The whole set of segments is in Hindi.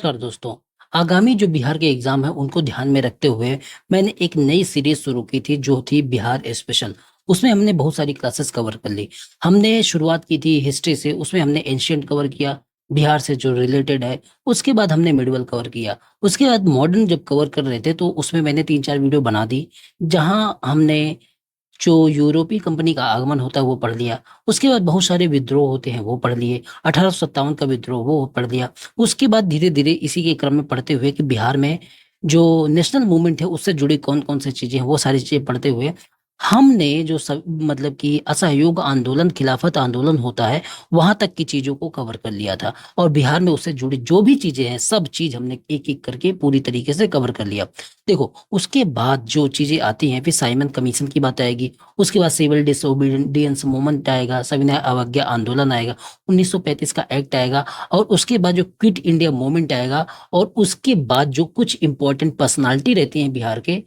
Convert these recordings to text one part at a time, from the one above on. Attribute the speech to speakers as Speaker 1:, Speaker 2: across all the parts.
Speaker 1: नमस्कार दोस्तों। आगामी जो बिहार के एग्जाम है उनको ध्यान में रखते हुए मैंने एक नई सीरीज शुरू की थी जो थी बिहार स्पेशल। उसमें हमने बहुत सारी क्लासेस कवर कर ली। हमने शुरुआत की थी हिस्ट्री से, उसमें हमने एंशियंट कवर किया, बिहार से जो रिलेटेड है। उसके बाद हमने मिडिवल कवर किया। उसके बाद मॉडर्न जब कवर कर रहे थे तो उसमें मैंने 3-4 वीडियो बना दी, जहां हमने जो यूरोपीय कंपनी का आगमन होता है वो पढ़ लिया। उसके बाद बहुत सारे विद्रोह होते हैं वो पढ़ लिए। 1857 का विद्रोह वो पढ़ लिया। उसके बाद धीरे धीरे इसी के क्रम में पढ़ते हुए कि बिहार में जो नेशनल मूवमेंट है उससे जुड़ी कौन कौन सी चीजें हैं वो सारी चीजें पढ़ते हुए हमने जो सब मतलब कि असहयोग आंदोलन, खिलाफत आंदोलन होता है, वहां तक की चीजों को कवर कर लिया था। और बिहार में उससे जुड़ी जो भी चीजें हैं सब चीज हमने एक एक करके पूरी तरीके से कवर कर लिया। देखो, उसके बाद जो चीजें आती हैं फिर साइमन कमीशन की बात आएगी। उसके बाद सिविल डिसोबीडियंस मूवमेंट आएगा, सविनय अवज्ञा आंदोलन आएगा, 1935 का एक्ट आएगा। और उसके बाद जो क्विट इंडिया मूवमेंट आएगा। और उसके बाद जो कुछ इंपॉर्टेंट पर्सनालिटी रहती हैं बिहार के,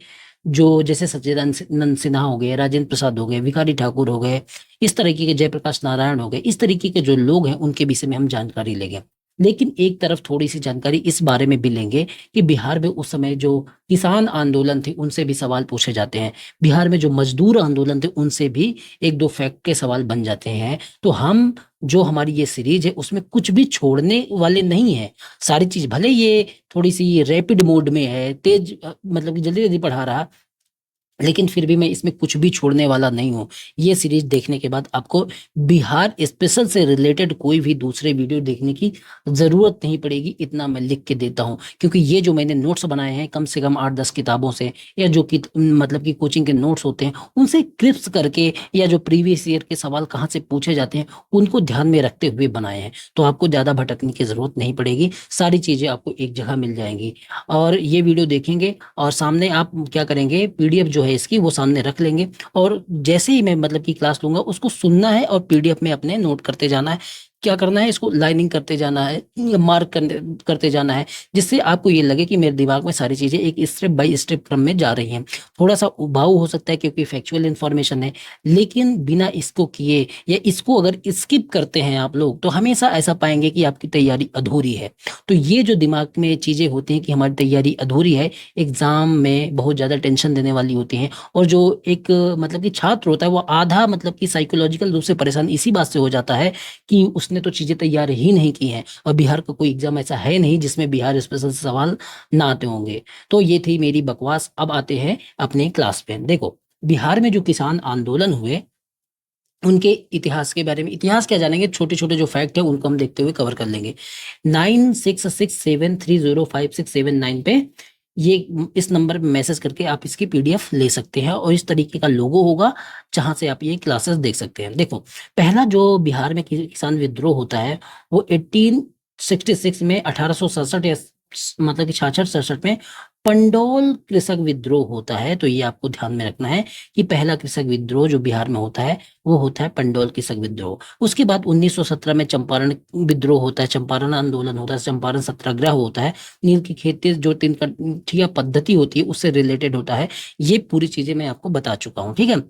Speaker 1: जो जैसे सच्चिदानंद सिन्हा हो गए, राजेंद्र प्रसाद हो गए, भिखारी ठाकुर हो गए, इस तरीके के जयप्रकाश नारायण हो गए, इस तरीके के जो लोग हैं उनके विषय में हम जानकारी लेंगे। लेकिन एक तरफ थोड़ी सी जानकारी इस बारे में भी लेंगे कि बिहार में उस समय जो किसान आंदोलन थे उनसे भी सवाल पूछे जाते हैं। बिहार में जो मजदूर आंदोलन थे उनसे भी एक दो फैक्ट के सवाल बन जाते हैं। तो हम जो हमारी ये सीरीज है उसमें कुछ भी छोड़ने वाले नहीं है। सारी चीज भले ये थोड़ी सी रैपिड मोड में है, तेज मतलब कि जल्दी जल्दी पढ़ा रहा, लेकिन फिर भी मैं इसमें कुछ भी छोड़ने वाला नहीं हूँ। ये सीरीज देखने के बाद आपको बिहार स्पेशल से रिलेटेड कोई भी दूसरे वीडियो देखने की जरूरत नहीं पड़ेगी, इतना मैं लिख के देता हूँ। क्योंकि ये जो मैंने नोट्स बनाए हैं कम से कम 8-10 किताबों से, या जो कि मतलब कि कोचिंग के नोट्स होते हैं उनसे क्लिप्स करके, या जो प्रीवियस ईयर के सवाल कहाँ से पूछे जाते हैं उनको ध्यान में रखते हुए बनाए हैं। तो आपको ज्यादा भटकने की जरूरत नहीं पड़ेगी, सारी चीजें आपको एक जगह मिल जाएंगी। और ये वीडियो देखेंगे और सामने आप क्या करेंगे, पीडीएफ जो है इसकी वो सामने रख लेंगे। और जैसे ही मैं मतलब कि क्लास लूंगा उसको सुनना है और पीडीएफ में अपने नोट करते जाना है। क्या करना है, इसको लाइनिंग करते जाना है, मार्क करते जाना है, जिससे आपको ये लगे कि मेरे दिमाग में सारी चीजें एक स्टेप बाय स्टेप क्रम में जा रही हैं। थोड़ा सा उबाऊ हो सकता है क्योंकि फैक्चुअल इंफॉर्मेशन है, लेकिन बिना इसको किए या इसको अगर स्किप करते हैं आप लोग तो हमेशा ऐसा पाएंगे कि आपकी तैयारी अधूरी है। तो ये जो दिमाग में चीजें होती हैं कि हमारी तैयारी अधूरी है, एग्जाम में बहुत ज्यादा टेंशन देने वाली होती हैं। और जो एक मतलब कि छात्र होता है वो आधा मतलब कि साइकोलॉजिकल रूप से परेशान इसी बात से हो जाता है कि उसने तो चीजें तैयार ही नहीं की हैं। और बिहार का कोई एग्जाम ऐसा है नहीं जिसमें बिहार स्पेशल से सवाल ना आते होंगे। तो ये थी मेरी बकवास। अब आते हैं अपने क्लास पे। देखो, बिहार में जो किसान आंदोलन हुए उनके इतिहास के बारे में, इतिहास क्या जानेंगे, छोटे छोटे जो फैक्ट है उनको हम देखते हुए कवर कर लेंगे। 9667305679 पे ये इस नंबर पे मैसेज करके आप इसकी पीडीएफ ले सकते हैं और इस तरीके का लोगो होगा जहां से आप ये क्लासेस देख सकते हैं। देखो, पहला जो बिहार में किसान विद्रोह होता है वो 1866 में, 1867 या मतलब कि 66-67 में पंडोल कृषक विद्रोह होता है। तो ये आपको ध्यान में रखना है कि पहला कृषक विद्रोह जो बिहार में होता है वो होता है पंडोल कृषक विद्रोह। उसके बाद 1917 में चंपारण विद्रोह होता है, चंपारण आंदोलन होता है, चंपारण सत्याग्रह होता है। नील की खेती जो तीन ठीक पद्धति होती है उससे रिलेटेड होता है। ये पूरी चीजें मैं आपको बता चुका हूँ, ठीक है।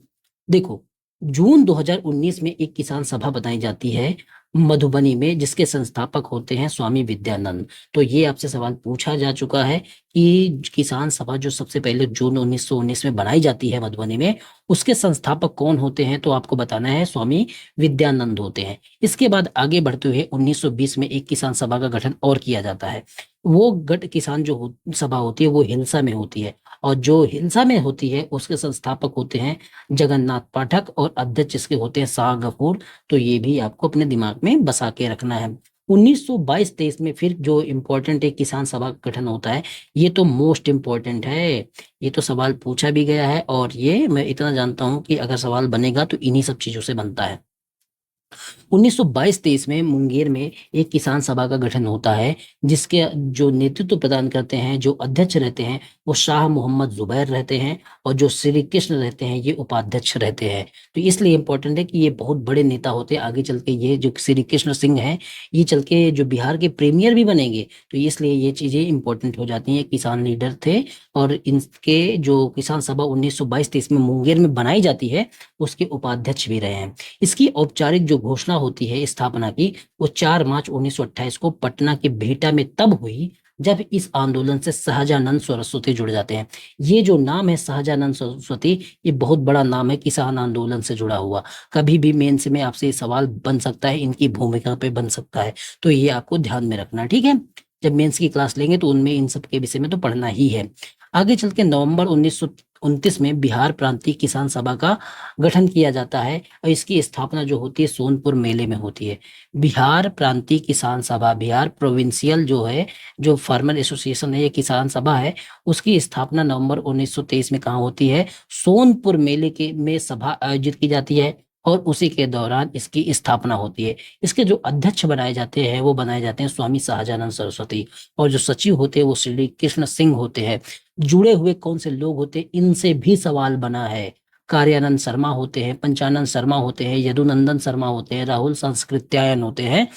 Speaker 1: देखो, जून 2019 में एक किसान सभा बनाई जाती है मधुबनी में, जिसके संस्थापक होते हैं स्वामी विद्यानंद। तो ये आपसे सवाल पूछा जा चुका है कि किसान सभा जो सबसे पहले जून 1919 में बनाई जाती है मधुबनी में, उसके संस्थापक कौन होते हैं, तो आपको बताना है स्वामी विद्यानंद होते हैं। इसके बाद आगे बढ़ते हुए 1920 में एक किसान सभा का गठन और किया जाता है। वो गठ किसान जो सभा होती है वो हिलसा में होती है। और जो हिलसा में होती है उसके संस्थापक होते हैं जगन्नाथ पाठक और अध्यक्ष इसके होते हैं शाह गफूर। तो ये भी आपको अपने दिमाग में बसा के रखना है। 1922-23 में फिर जो इम्पोर्टेंट एक किसान सभा का गठन होता है, ये तो मोस्ट इम्पोर्टेंट है। ये तो सवाल पूछा भी गया है और ये मैं इतना जानता हूं कि अगर सवाल बनेगा तो इन्हीं सब चीजों से बनता है। 1922-23 में मुंगेर में एक किसान सभा का गठन होता है, जिसके जो नेतृत्व प्रदान करते हैं, जो अध्यक्ष रहते हैं वो शाह मोहम्मद जुबैर रहते हैं। और जो श्री कृष्ण रहते हैं ये उपाध्यक्ष रहते हैं। तो इसलिए इंपॉर्टेंट है कि ये बहुत बड़े नेता होते हैं। आगे चल के ये जो श्री कृष्ण सिंह हैं ये चल के जो बिहार के प्रीमियर भी बनेंगे। तो इसलिए ये चीजें इंपॉर्टेंट हो जाती हैं। किसान लीडर थे और इनके जो किसान सभा 1922-23 में मुंगेर में बनाई जाती है उसके उपाध्यक्ष भी रहे हैं। इसकी औपचारिक जो घोषणा होती है स्थापना की वो 4 मार्च 1928 को पटना के बिहटा में तब हुई जब इस आंदोलन से सहजानंद सरस्वती जुड़ जाते हैं। ये जो नाम है सहजानंद सरस्वती, ये बहुत बड़ा नाम है किसान आंदोलन से जुड़ा हुआ। कभी भी मेंस में आपसे ये सवाल बन सकता है, इनकी भूमिका पे बन सकता है, तो ये आपको ध्यान में रखना है, ठीक है। जब मेंस की क्लास लेंगे तो उनमें इन सब के विषय में तो पढ़ना ही है। आगे चल के नवंबर 1929 में बिहार प्रांतीय किसान सभा का गठन किया जाता है और इसकी स्थापना जो होती है सोनपुर मेले में होती है। बिहार प्रांतीय किसान सभा, बिहार प्रोविंशियल जो है, जो फार्मर एसोसिएशन है, ये किसान सभा है, उसकी स्थापना नवंबर 1923 में कहाँ होती है? सोनपुर मेले के में सभा आयोजित की जाती है और उसी के दौरान इसकी स्थापना होती है। इसके जो अध्यक्ष बनाए जाते हैं वो बनाए जाते हैं स्वामी सहजानंद सरस्वती, और जो सचिव होते हैं वो श्री कृष्ण सिंह होते हैं। जुड़े हुए कौन से लोग होते हैं, इनसे भी सवाल बना है। कार्यानंद शर्मा होते हैं, पंचानंद शर्मा होते हैं, यदुनंदन शर्मा होते हैं, राहुल संस्कृत्यायन होते हैं।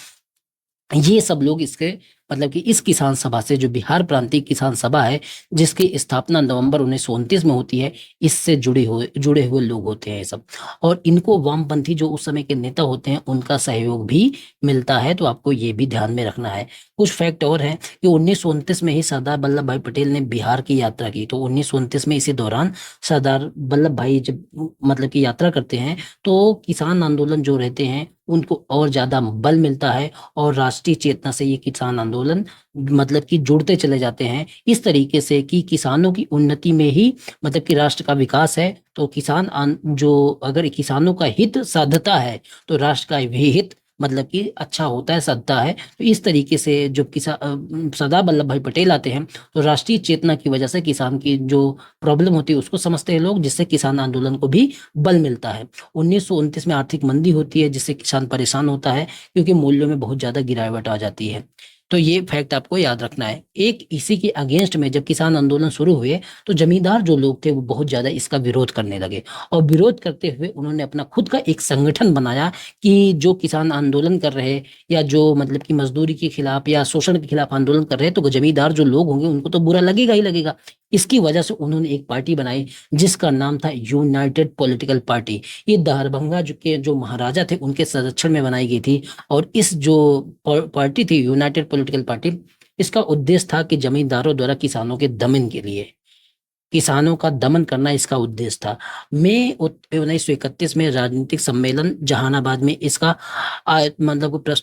Speaker 1: ये सब लोग इसके मतलब कि इस किसान सभा से, जो बिहार प्रांतीय किसान सभा है जिसकी स्थापना नवंबर 1929 में होती है, इससे जुड़े हुए लोग होते हैं ये सब। और इनको वामपंथी जो उस समय के नेता होते हैं उनका सहयोग भी मिलता है, तो आपको ये भी ध्यान में रखना है। कुछ फैक्ट और हैं कि 1929 में ही सरदार वल्लभ भाई पटेल ने बिहार की यात्रा की। तो 1929 में इसी दौरान सरदार वल्लभ भाई जब मतलब की यात्रा करते हैं तो किसान आंदोलन जो रहते हैं उनको और ज्यादा बल मिलता है, और राष्ट्रीय चेतना से ये किसान आंदोलन मतलब कि जुड़ते चले जाते हैं, इस तरीके से कि किसानों की उन्नति में ही मतलब कि राष्ट्र का विकास है। तो जो अगर किसानों का हित साधता है तो राष्ट्र का भी हित मतलब कि अच्छा होता है, सदता है। तो इस तरीके से जब सरदार वल्लभ भाई पटेल आते हैं तो राष्ट्रीय चेतना की वजह से किसान की जो प्रॉब्लम होती है उसको समझते हैं लोग, जिससे किसान आंदोलन को भी बल मिलता है। 1929 में आर्थिक मंदी होती है जिससे किसान परेशान होता है, क्योंकि मूल्यों में बहुत ज्यादा गिरावट आ जाती है। तो ये फैक्ट आपको याद रखना है। एक इसी के अगेंस्ट में जब किसान आंदोलन शुरू हुए तो जमींदार जो लोग थे वो बहुत ज्यादा इसका विरोध करने लगे, और विरोध करते हुए उन्होंने अपना खुद का एक संगठन बनाया कि जो किसान आंदोलन कर रहे या जो मतलब कि मजदूरी के खिलाफ या शोषण के खिलाफ आंदोलन कर रहे हैं, तो जमींदार जो लोग होंगे उनको तो बुरा लगेगा ही लगेगा। इसकी वजह से उन्होंने एक पार्टी बनाई जिसका नाम था यूनाइटेड पॉलिटिकल पार्टी। ये दरभंगा जो महाराजा थे उनके संरक्षण में बनाई गई थी। और इस जो पार्टी थी यूनाइटेड पॉलिटिकल पार्टी, इसका उद्देश्य था कि जमींदारों द्वारा किसानों के दमन के लिए, किसानों का दमन करना इसका उद्देश्य था। मई 1931 में राजनीतिक सम्मेलन जहानाबाद में इसका मतलब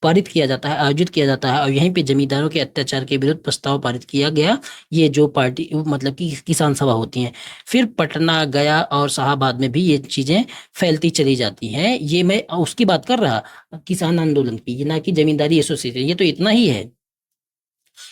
Speaker 1: पारित किया जाता है, आयोजित किया जाता है, और यहीं पे जमींदारों के अत्याचार के विरुद्ध प्रस्ताव पारित किया गया। ये जो पार्टी मतलब कि किसान सभा होती हैं, फिर पटना, गया और शाहाबाद में भी ये चीजें फैलती चली जाती हैं। ये मैं उसकी बात कर रहा, किसान आंदोलन की, ये ना कि जमींदारी एसोसिएशन। ये तो इतना ही है,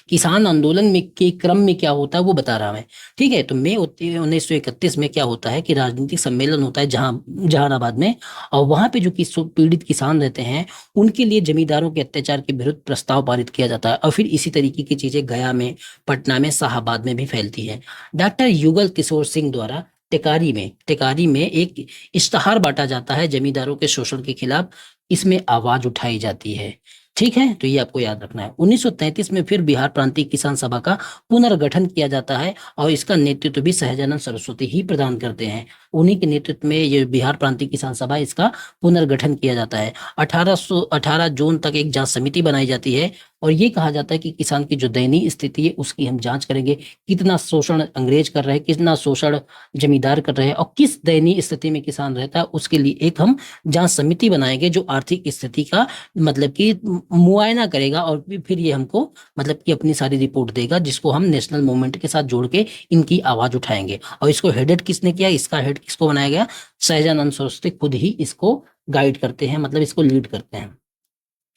Speaker 1: किसान आंदोलन में के क्रम में क्या होता है वो बता रहा मैं, ठीक है। तो मई 1931 में क्या होता है कि राजनीतिक सम्मेलन होता है जहानाबाद में, और वहां पे जो पीड़ित किसान रहते हैं उनके लिए जमींदारों के अत्याचार के विरुद्ध प्रस्ताव पारित किया जाता है। और फिर इसी तरीके की चीजें गया में, पटना में, शाहाबाद में भी फैलती है। डॉक्टर युगल किशोर सिंह द्वारा टेकारी में एक इश्तहार बांटा जाता है जमींदारों के शोषण के खिलाफ, इसमें आवाज उठाई जाती है, ठीक है। तो ये आपको याद रखना है। 1933 में फिर बिहार प्रांतीय किसान सभा का पुनर्गठन किया जाता है, और इसका नेतृत्व भी सहजानंद सरस्वती ही प्रदान करते हैं। उन्हीं के नेतृत्व में ये बिहार प्रांतीय किसान सभा, इसका पुनर्गठन किया जाता है। 1818 जून तक एक जांच समिति बनाई जाती है, और ये कहा जाता है कि किसान की जो दयनीय स्थिति है उसकी हम जांच करेंगे, कितना शोषण अंग्रेज कर रहे हैं, कितना शोषण जमींदार कर रहे हैं, और किस दयनीय स्थिति में किसान रहता है, उसके लिए एक हम जांच समिति बनाएंगे जो आर्थिक स्थिति का मतलब कि मुआयना करेगा, और फिर ये हमको मतलब कि अपनी सारी रिपोर्ट देगा, जिसको हम नेशनल मूवमेंट के साथ जोड़ के इनकी आवाज उठाएंगे। और इसको हेडेड किसने किया, इसका हेड किसको बनाया गया? सहजानंद सरस्वती खुद ही इसको गाइड करते हैं, मतलब इसको लीड करते हैं।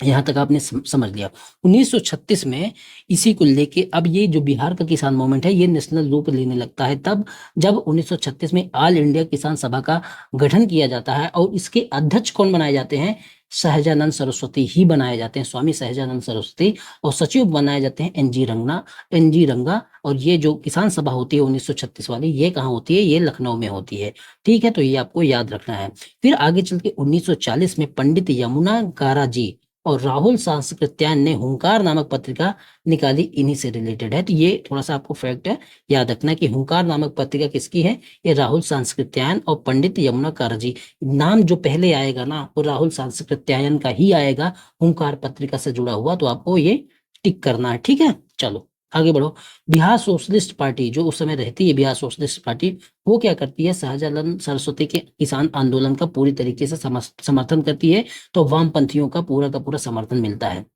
Speaker 1: यहाँ तक आपने समझ लिया। 1936 में इसी को लेके अब ये जो बिहार का किसान मूवमेंट है ये नेशनल रूप लेने लगता है, तब जब 1936 में ऑल इंडिया किसान सभा का गठन किया जाता है, और इसके अध्यक्ष कौन बनाए जाते हैं? सहजानंद सरस्वती ही बनाए जाते हैं, स्वामी सहजानंद सरस्वती। और सचिव बनाए जाते हैं एन जी रंगा। और ये जो किसान सभा होती है 1936 वाली, ये कहाँ होती है? ये लखनऊ में होती है, ठीक है। तो ये आपको याद रखना है। फिर आगे चल के 1940 में पंडित यमुना गारा जी और राहुल सांस्कृत्यायन ने हुंकार नामक पत्रिका निकाली, इन्हीं से रिलेटेड है। तो ये थोड़ा सा आपको फैक्ट है याद रखना कि हुंकार नामक पत्रिका किसकी है? ये राहुल सांस्कृत्यायन और पंडित यमुना कारजी। नाम जो पहले आएगा ना वो राहुल सांस्कृत्यायन का ही आएगा, हुंकार पत्रिका से जुड़ा हुआ, तो आपको ये टिक करना है, ठीक है। चलो। आगे बढ़ो। बिहार सोशलिस्ट पार्टी जो उस समय रहती है, बिहार सोशलिस्ट पार्टी, वो क्या करती है, शाहजालाल सरस्वती के किसान आंदोलन का पूरी तरीके से समर्थन करती है, तो वामपंथियों का पूरा समर्थन मिलता है।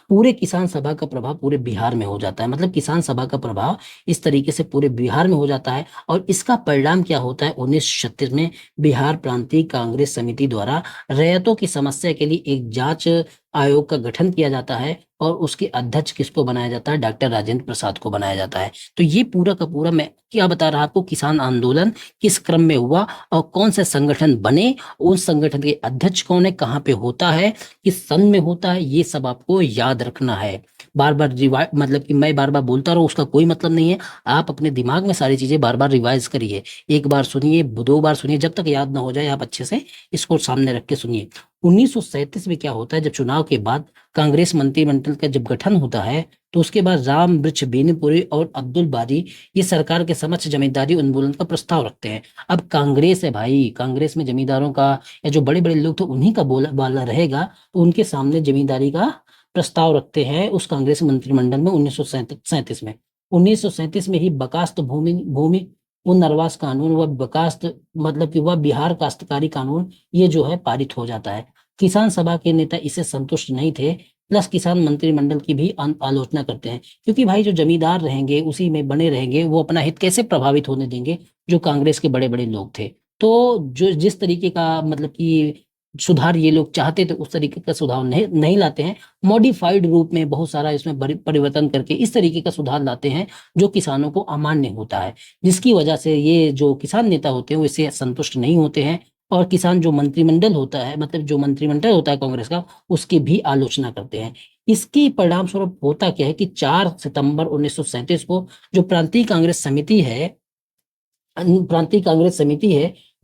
Speaker 1: पूरे किसान सभा का प्रभाव पूरे बिहार में हो जाता है, मतलब किसान सभा का प्रभाव इस तरीके से पूरे बिहार में हो जाता है। और इसका परिणाम क्या होता है, 1936 में बिहार प्रांतीय कांग्रेस समिति द्वारा रैयतों की समस्या के लिए एक जांच आयोग का गठन किया जाता है, और उसके अध्यक्ष किसको बनाया जाता है, डॉक्टर राजेंद्र प्रसाद को बनाया जाता है। तो ये पूरा का पूरा मैं क्या बता रहा आपको, किसान आंदोलन किस क्रम में हुआ और कौन से संगठन बने, उस संगठन के अध्यक्ष कौन है, कहाँ पे होता है, किस सन में होता है, ये सब आपको याद रखना है। बार बार रिवाइज, मतलब कि मैं बार बार बोलता रहूं उसका कोई मतलब नहीं है। आप अपने दिमाग में सारी चीजें बार बार रिवाइज करिए, एक बार सुनिए, दो बार सुनिए, जब तक याद ना हो जाए आप अच्छे से इसको सामने रख के सुनिए। 1937 में क्या होता है, जब चुनाव के बाद कांग्रेस मंत्रिमंडल का जब गठन होता है, तो उसके बाद राम वृक्ष बेनीपुरी और अब्दुल बारी ये सरकार के समक्ष जमींदारी उन्मूलन का प्रस्ताव रखते हैं। अब कांग्रेस है भाई, कांग्रेस में जमींदारों का या जो बड़े बड़े लोग थे उन्हीं का बोला रहेगा, तो उनके सामने जमींदारी का प्रस्ताव रखते हैं उस कांग्रेस मंत्रिमंडल में 1937 में। 1937 में ही बकास्त भूमि भूमि पुनर्वास कानून व बकास्त, मतलब कि वह बिहार काश्तकारी कानून, ये जो है पारित हो जाता है। किसान सभा के नेता इससे संतुष्ट नहीं थे, प्लस किसान मंत्रिमंडल की भी आलोचना करते हैं, क्योंकि भाई जो जमींदार रहेंगे उसी में बने रहेंगे, वो अपना हित कैसे प्रभावित होने देंगे, जो कांग्रेस के बड़े बड़े लोग थे। तो जो जिस तरीके का मतलब कि सुधार ये लोग चाहते थे उस तरीके का सुधार नहीं लाते हैं, मॉडिफाइड रूप में बहुत सारा इसमें परिवर्तन करके इस तरीके का सुधार लाते हैं जो किसानों को अमान्य होता है, जिसकी वजह से ये जो किसान नेता होते हैं वो इससे संतुष्ट नहीं होते हैं, और किसान जो मंत्रिमंडल होता है, मतलब जो मंत्रिमंडल होता है कांग्रेस का, उसकी भी आलोचना करते हैं। इसकी परिणाम स्वरूप होता क्या है कि 4 सितंबर 1937 को जो प्रांतीय कांग्रेस समिति है,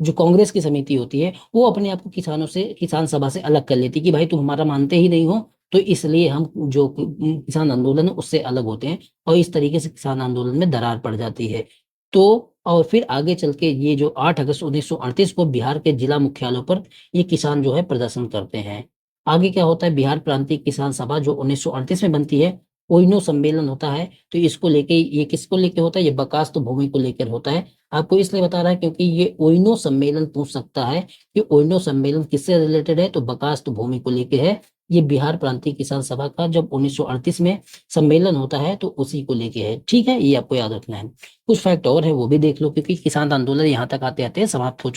Speaker 1: जो कांग्रेस की समिति होती है, वो अपने आप को किसान सभा से अलग कर लेती है कि भाई तुम हमारा मानते ही नहीं हो, तो इसलिए हम जो किसान आंदोलन है उससे अलग होते हैं, और इस तरीके से किसान आंदोलन में दरार पड़ जाती है। तो और फिर आगे चल के ये जो 8 अगस्त 1938 को बिहार के जिला मुख्यालयों पर ये किसान जो है प्रदर्शन करते हैं। आगे क्या होता है, बिहार प्रांतीय किसान सभा जो 1938 में बनती है, ओइनो सम्मेलन होता है। तो इसको लेके, ये किसको लेके होता है, ये बकास्त भूमि को लेकर होता है। आपको इसलिए बता रहा है क्योंकि ये ओइनो सम्मेलन पूछ सकता है कि ओइनो सम्मेलन किससे रिलेटेड है, तो बकास्त भूमि को लेके है। ये बिहार प्रांतीय किसान सभा का जब 1938 में सम्मेलन होता है तो उसी को लेके है। ठीक है, ये आपको याद रखना है। कुछ फैक्ट और है वो भी देख लो, क्योंकि किसान आंदोलन यहाँ तक आते आते समाप्त हो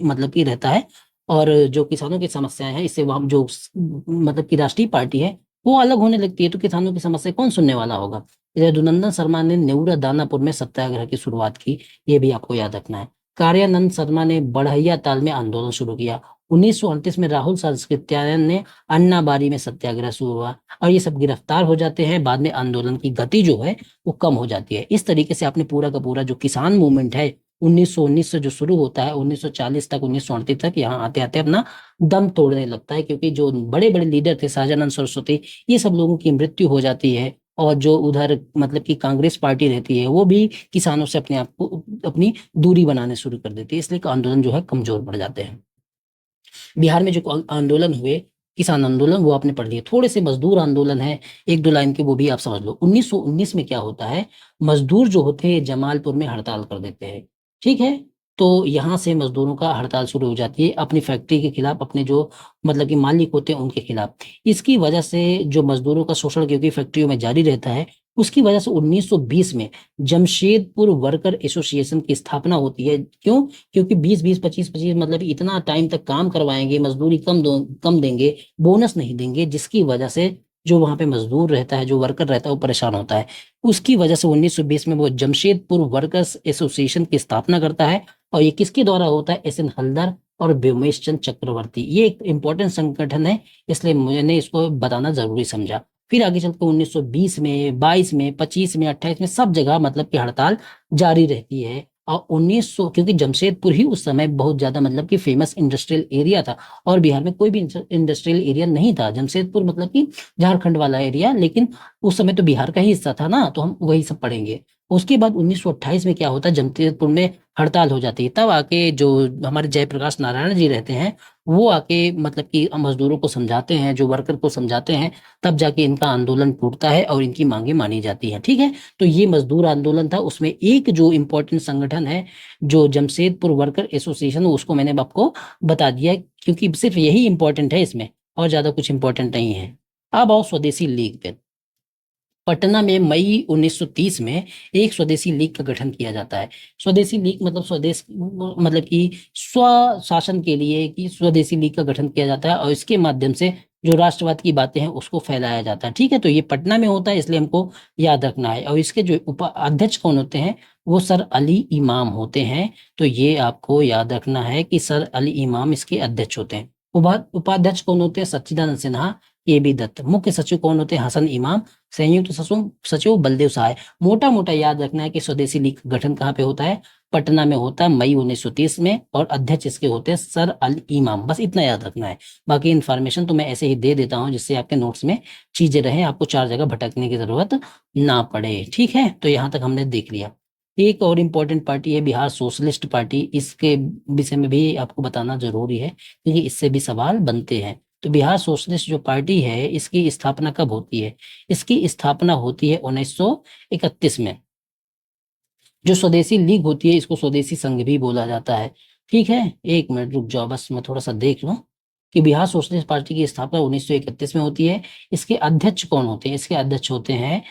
Speaker 1: मतलब कि रहता है। और जो किसानों की समस्याएं हैं, इससे वहां जो मतलब की राष्ट्रीय पार्टी है वो अलग होने लगती है, तो किसानों की समस्या कौन सुनने वाला होगा। यदुनंदन शर्मा ने नेऊरा दानापुर में सत्याग्रह की शुरुआत की, ये भी आपको याद रखना है। कार्यानंद शर्मा ने बढ़ैया ताल में आंदोलन शुरू किया। 1938 में राहुल सांकृत्यायन ने अन्नाबारी में सत्याग्रह शुरू हुआ, और ये सब गिरफ्तार हो जाते हैं। बाद में आंदोलन की गति जो है वो कम हो जाती है। इस तरीके से आपने पूरा का पूरा जो किसान मूवमेंट है 1919 से जो शुरू होता है 1940 तक, 1938 तक, यहाँ आते आते अपना दम तोड़ने लगता है, क्योंकि जो बड़े बड़े लीडर थे, शाहजानंद सरस्वती, ये सब लोगों की मृत्यु हो जाती है। और जो उधर मतलब कि कांग्रेस पार्टी रहती है वो भी किसानों से अपने आप को अपनी दूरी बनाने शुरू कर देती है, इसलिए आंदोलन जो है कमजोर पड़ जाते हैं। बिहार में जो आंदोलन हुए, किसान आंदोलन, वो आपने पढ़ लिए। थोड़े से मजदूर आंदोलन है, एक दो लाइन के, वो भी आप समझ लो। 1919 में क्या होता है, मजदूर जो होते हैं जमालपुर में हड़ताल कर देते हैं। ठीक है, तो यहाँ से मजदूरों का हड़ताल शुरू हो जाती है अपनी फैक्ट्री के खिलाफ, अपने जो मतलब कि मालिक होते हैं उनके खिलाफ। इसकी वजह से जो मजदूरों का शोषण क्योंकि फैक्ट्रियों में जारी रहता है, उसकी वजह से 1920 में जमशेदपुर वर्कर एसोसिएशन की स्थापना होती है। क्यों? क्योंकि 20-20, 25-25, मतलब इतना टाइम तक काम करवाएंगे, मजदूरी कम देंगे, बोनस नहीं देंगे, जिसकी वजह से जो वहां पे मजदूर रहता है, जो वर्कर रहता है, वो परेशान होता है। उसकी वजह से 1920 में वो जमशेदपुर वर्कर्स एसोसिएशन की स्थापना करता है, और ये किसके द्वारा होता है, एस एन हल्दर और व्योमेश चंद चक्रवर्ती। ये एक इंपॉर्टेंट संगठन है, इसलिए मैंने इसको बताना जरूरी समझा। फिर आगे चलकर 1920 में, 22 में, 25 में, 28 में सब जगह मतलब कि हड़ताल जारी रहती है। और 1900, क्योंकि जमशेदपुर ही उस समय बहुत ज्यादा मतलब कि फेमस इंडस्ट्रियल एरिया था, और बिहार में कोई भी इंडस्ट्रियल एरिया नहीं था। जमशेदपुर मतलब कि झारखंड वाला एरिया, लेकिन उस समय तो बिहार का ही हिस्सा था ना, तो हम वही सब पढ़ेंगे। उसके बाद 1928 में क्या होता है, जमशेदपुर में हड़ताल हो जाती है। तब आके जो हमारे जयप्रकाश नारायण जी रहते हैं, वो आके मतलब कि मजदूरों को समझाते हैं, जो वर्कर को समझाते हैं, तब जाके इनका आंदोलन टूटता है और इनकी मांगे मानी जाती हैं। ठीक है, तो ये मजदूर आंदोलन था। उसमें एक जो इम्पोर्टेंट संगठन है, जो जमशेदपुर वर्कर एसोसिएशन, उसको मैंने आपको बता दिया है, क्योंकि सिर्फ यही इंपॉर्टेंट है इसमें, और ज्यादा कुछ इंपॉर्टेंट नहीं है। अब आओ स्वदेशी लीग पे। पटना में मई 1930 में एक स्वदेशी लीग का गठन किया जाता है। स्वदेशी लीग मतलब स्वदेश मतलब कि स्व शासन के लिए कि स्वदेशी लीग का गठन किया जाता है, और इसके माध्यम से जो राष्ट्रवाद की बातें हैं उसको फैलाया जाता है। ठीक है, तो ये पटना में होता है, इसलिए हमको याद रखना है। और इसके जो उपाध्यक्ष कौन होते हैं, वो सर अली इमाम होते हैं। तो ये आपको याद रखना है कि सर अली इमाम इसके अध्यक्ष होते हैं। उपाध्यक्ष कौन होते हैं, सच्चिदानंद सिन्हा, ए बी दत्त। मुख्य सचिव कौन होते हैं, हसन इमाम। संयुक्त सचिव सचिव बलदेव सहाय। मोटा मोटा याद रखना है कि स्वदेशी लीग का गठन कहाँ पे होता है, पटना में होता है मई 1930 में, और अध्यक्ष इसके होते हैं सर अल इमाम। बस इतना याद रखना है। बाकी इन्फॉर्मेशन तो मैं ऐसे ही दे देता हूँ, जिससे आपके नोट्स में चीजें रहे, आपको चार जगह भटकने की जरूरत ना पड़े। ठीक है, तो यहाँ तक हमने देख लिया। एक और इम्पोर्टेंट पार्टी है बिहार सोशलिस्ट पार्टी। इसके विषय में भी आपको बताना जरूरी है, क्योंकि इससे भी सवाल बनते हैं। तो बिहार सोशलिस्ट जो पार्टी है, इसकी स्थापना कब होती है? इसकी स्थापना होती है 1931 में। जो स्वदेशी लीग होती है, इसको स्वदेशी संघ भी बोला जाता है। ठीक है, एक मिनट रुक जाओ, बस मैं थोड़ा सा देख लूं कि बिहार सोशलिस्ट पार्टी की स्थापना 1931 में होती है। इसके अध्यक्ष कौन होते हैं? इसके अध्यक्ष होते हैं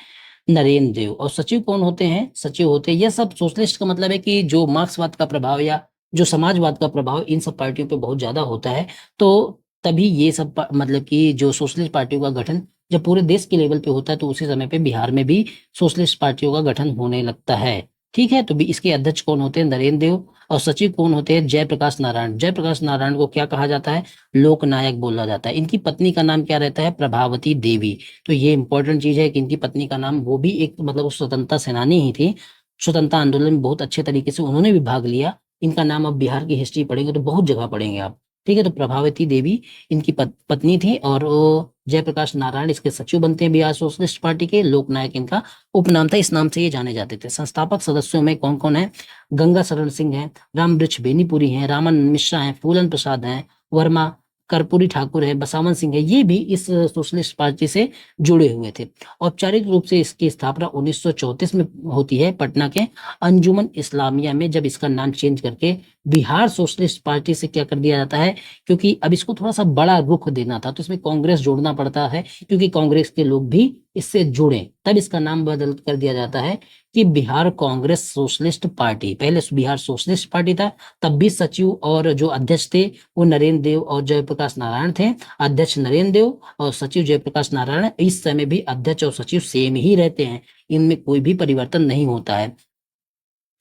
Speaker 1: नरेंद्र देव। और सचिव कौन होते हैं? सचिव होते हैं, यह सब सोशलिस्ट का मतलब है कि जो मार्क्सवाद का प्रभाव या जो समाजवाद का प्रभाव इन सब पार्टियों पे बहुत ज्यादा होता है, तो तभी ये सब मतलब कि जो सोशलिस्ट पार्टियों का गठन जब पूरे देश के लेवल पे होता है, तो उसी समय पे बिहार में भी सोशलिस्ट पार्टियों का गठन होने लगता है। ठीक है, तो भी इसके अध्यक्ष कौन होते हैं? नरेंद्र देव। और सचिव कौन होते हैं? जयप्रकाश नारायण। जयप्रकाश नारायण को क्या कहा जाता है? लोकनायक बोला जाता है। इनकी पत्नी का नाम क्या रहता है? प्रभावती देवी। तो ये इंपॉर्टेंट चीज है कि इनकी पत्नी का नाम, वो भी एक मतलब स्वतंत्रता सेनानी ही थी। स्वतंत्रता आंदोलन में बहुत अच्छे तरीके से उन्होंने भी भाग लिया। इनका नाम अब बिहार की हिस्ट्री पढ़ेंगे तो बहुत जगह पढ़ेंगे आप। ठीक है, तो प्रभावती देवी इनकी पत्नी थी, और जयप्रकाश नारायण इसके सचिव बनते हैं बिहार सोशलिस्ट पार्टी के। लोकनायक इनका उपनाम था, इस नाम से ये जाने जाते थे। संस्थापक सदस्यों में कौन कौन है? गंगा शरण सिंह है, राम वृक्ष बेनीपुरी हैं, रामानंद मिश्रा हैं, फूलन प्रसाद हैं, वर्मा कर्पूरी ठाकुर है, बसावन सिंह है। ये भी इस सोशलिस्ट पार्टी से जुड़े हुए थे। औपचारिक रूप से इसकी स्थापना 1934 में होती है, पटना के अंजुमन इस्लामिया में, जब इसका नाम चेंज करके बिहार सोशलिस्ट पार्टी से क्या कर दिया जाता है, क्योंकि अब इसको थोड़ा सा बड़ा रुख देना था, तो इसमें कांग्रेस जोड़ना पड़ता है, क्योंकि कांग्रेस के लोग भी इससे जुड़े, तब इसका नाम बदल कर दिया जाता है कि बिहार कांग्रेस सोशलिस्ट पार्टी। पहले बिहार सोशलिस्ट पार्टी था, तब भी सचिव और जो अध्यक्ष थे वो नरेंद्र देव और जयप्रकाश नारायण थे। अध्यक्ष नरेंद्र देव और सचिव जयप्रकाश नारायण। इस समय भी अध्यक्ष और सचिव सेम ही रहते हैं, इनमें कोई भी परिवर्तन नहीं होता है।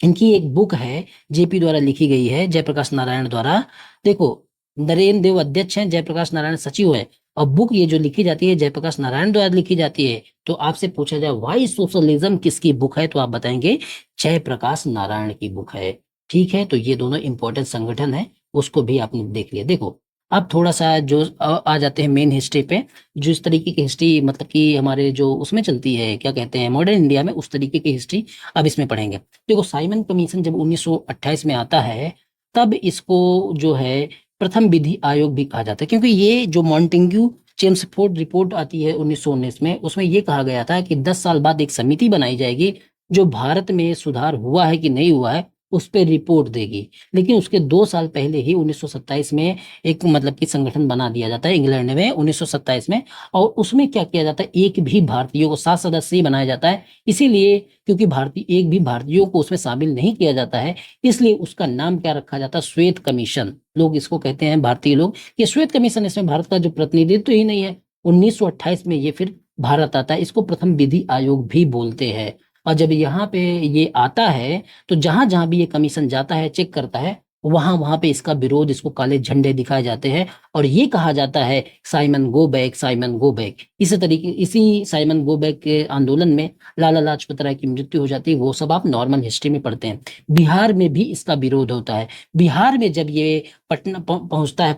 Speaker 1: इनकी एक बुक है, जेपी द्वारा लिखी गई है, जयप्रकाश नारायण द्वारा। देखो, नरेंद्र देव अध्यक्ष हैं, जयप्रकाश नारायण सचिव है, और बुक ये जो लिखी जाती है जयप्रकाश नारायण द्वारा लिखी जाती है। तो आपसे पूछा जाए व्हाई सोशलिज्म किसकी बुक है, तो आप बताएंगे जयप्रकाश नारायण की बुक है। ठीक है, तो ये दोनों इंपॉर्टेंट संगठन है, उसको भी आपने देख लिया। देखो, अब थोड़ा सा जो आ जाते हैं मेन हिस्ट्री पे। जो इस तरीके की हिस्ट्री मतलब कि हमारे जो उसमें चलती है, क्या कहते हैं, मॉडर्न इंडिया में, उस तरीके की हिस्ट्री अब इसमें पढ़ेंगे। देखो, साइमन कमीशन जब 1928 में आता है, तब इसको जो है प्रथम विधि आयोग भी कहा जाता है, क्योंकि ये जो मॉन्टेग्यू चेम्सफोर्ड रिपोर्ट आती है 1919 में, उसमें ये कहा गया था कि 10 साल बाद एक समिति बनाई जाएगी जो भारत में सुधार हुआ है कि नहीं हुआ है उस पर रिपोर्ट देगी। लेकिन उसके 2 साल पहले ही 1927 में एक मतलब कि संगठन बना दिया जाता है इंग्लैंड में 1927 में, और उसमें क्या किया जाता है, एक भी भारतीयों को 7 सदस्य ही बनाया जाता है। इसीलिए क्योंकि भारतीय एक भी भारतीयों को उसमें शामिल नहीं किया जाता है, इसलिए उसका नाम क्या रखा जाता है, श्वेत कमीशन। लोग इसको कहते हैं, भारतीय लोग, कि श्वेत कमीशन, इसमें भारत का जो प्रतिनिधित्व ही नहीं है। 1928 में ये फिर भारत आता है, इसको प्रथम विधि आयोग भी बोलते हैं। और जब यहाँ पे ये आता है, तो जहां जहां भी ये कमीशन जाता है, चेक करता है, वहां वहां पे इसका विरोध, इसको काले झंडे दिखाए जाते हैं, और ये कहा जाता है Simon go back, Simon go back. इसी तरीके, इसी साइमन गो बैक के आंदोलन में लाला लाजपत राय की मृत्यु हो जाती है। वो सब आप नॉर्मल हिस्ट्री में पढ़ते हैं। बिहार में भी इसका विरोध होता है। बिहार में जब ये पटना पहुंचता है,